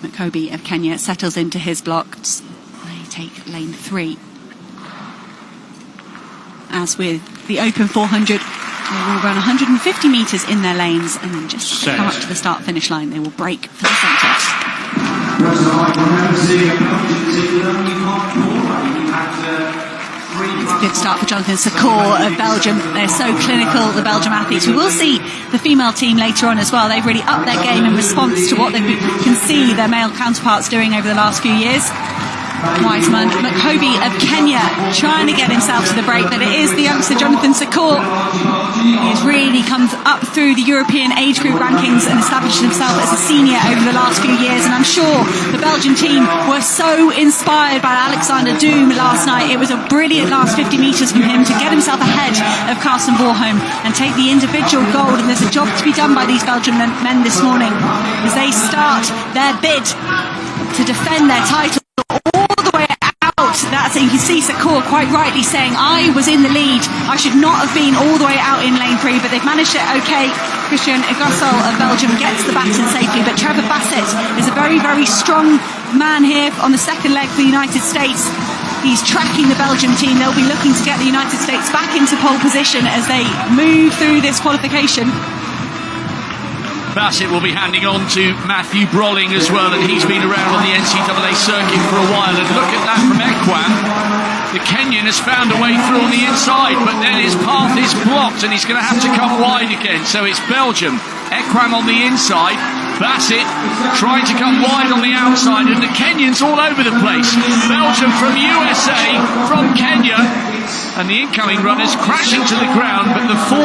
Makobi of Kenya settles into his block. They take lane 3. As with the Open 400, they will run 150 metres in their lanes, and then just as they come up to the start-finish line, they will break for the centres. It's a good start for Jonathan Secours of Belgium. They're so clinical, the Belgium athletes. We will see the female team later on as well. They've really upped their game in response to what they can see their male counterparts doing over the last few years. Wiseman, Makobi of Kenya trying to get himself to the break, but it is the youngster Jonathan Secours. He's really come up through the European age group rankings and established himself as a senior over the last few years, and I'm sure the Belgian team were so inspired by Alexander Doom last night. It was a brilliant last 50 metres from him to get himself ahead of Carsten Voorholm and take the individual gold, and there's a job to be done by these Belgian men this morning as they start their bid to defend their title. That's it. You can see Secours quite rightly saying, I was in the lead, I should not have been all the way out in lane 3, but they've managed it okay. Christian Egossel of Belgium gets the baton safely, but Trevor Bassett is a very, very strong man here on the second leg for the United States. He's tracking the Belgium team. They'll be looking to get the United States back into pole position as they move through this qualification. Bassett will be handing on to Matthew Brolling as well, and he's been around on the NCAA circuit for a while. And look at that from Ekwam. The Kenyan has found a way through on the inside, but then his path is blocked and he's going to have to come wide again. So it's Belgium. Ekwam on the inside, Bassett trying to come wide on the outside, and the Kenyans all over the place. Belgium from USA, from Kenya, and the incoming runners crashing to the ground, but the 4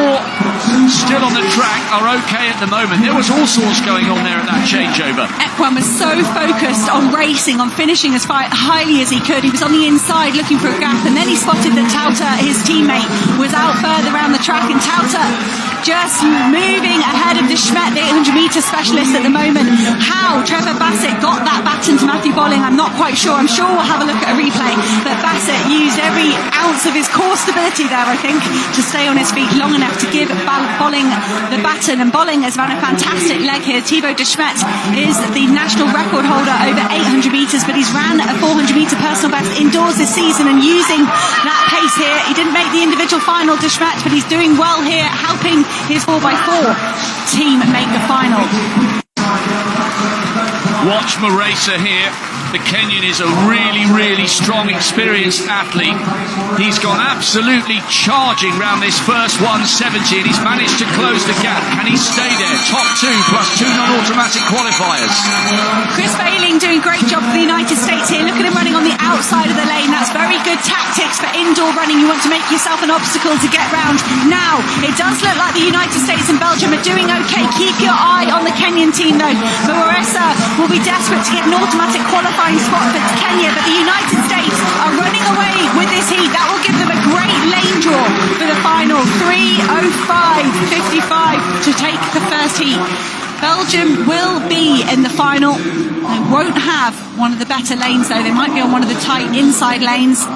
still on the track are okay at the moment. There was all sorts going on there at that changeover. Ekwam was so focused on racing, on finishing as highly as he could. He was on the inside looking for a gap, and then he spotted that Tauta, his teammate, was out further around the track, and Tauta just moving ahead of the Schmidt, the 800-metre specialist at the moment. How Trevor Bassett got that baton to Matthew Brolling, I'm not quite sure. I'm sure we'll have a look at a replay, but Bassett used every ounce of his core stability there, I think, to stay on his feet long enough to give Bolling the baton, and Bolling has run a fantastic leg here. Thibaut de Schmidt is the national record holder over 800 metres, but he's ran a 400-metre personal best indoors this season, and using that pace here, he didn't make the individual final, de Schmidt, but he's doing well here, helping his 4x4 team make the final. Watch Maresa here. The Kenyan is a really, really strong, experienced athlete. He's gone absolutely charging round this first 170, and he's managed to close the gap. Can he stay there? Top 2 plus 2 non-automatic qualifiers. Chris Bailing doing a great job for the United States here. Look at him running on the outside of the lane. That's very good tactics for indoor running. You want to make yourself an obstacle to get round. Now, it does look like the United States and Belgium are doing okay. Keep your eye on the Kenyan team though. Maresa will be desperate to get an automatic qualifying spot for Kenya, but the United States are running away with this heat. That will give them a great lane draw for the final. 3:05.55 to take the first heat. Belgium will be in the final. They won't have one of the better lanes though. They might be on one of the tight inside lanes.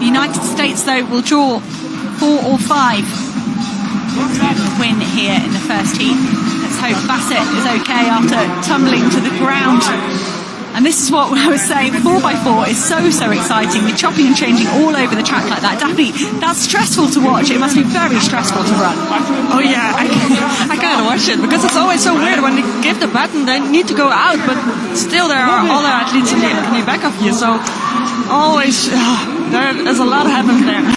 The United States though will draw 4 or 5 to win here in the first heat. Let's hope Bassett is okay after tumbling to the ground. And this is what I was saying, 4x4 is so exciting. You're chopping and changing all over the track like that. Definitely, that's stressful to watch. It must be very stressful to run. Oh yeah, I can't watch it because it's always so weird. When they give the baton, they need to go out, but still there are other athletes in the back of you. So always, there's a lot happening there.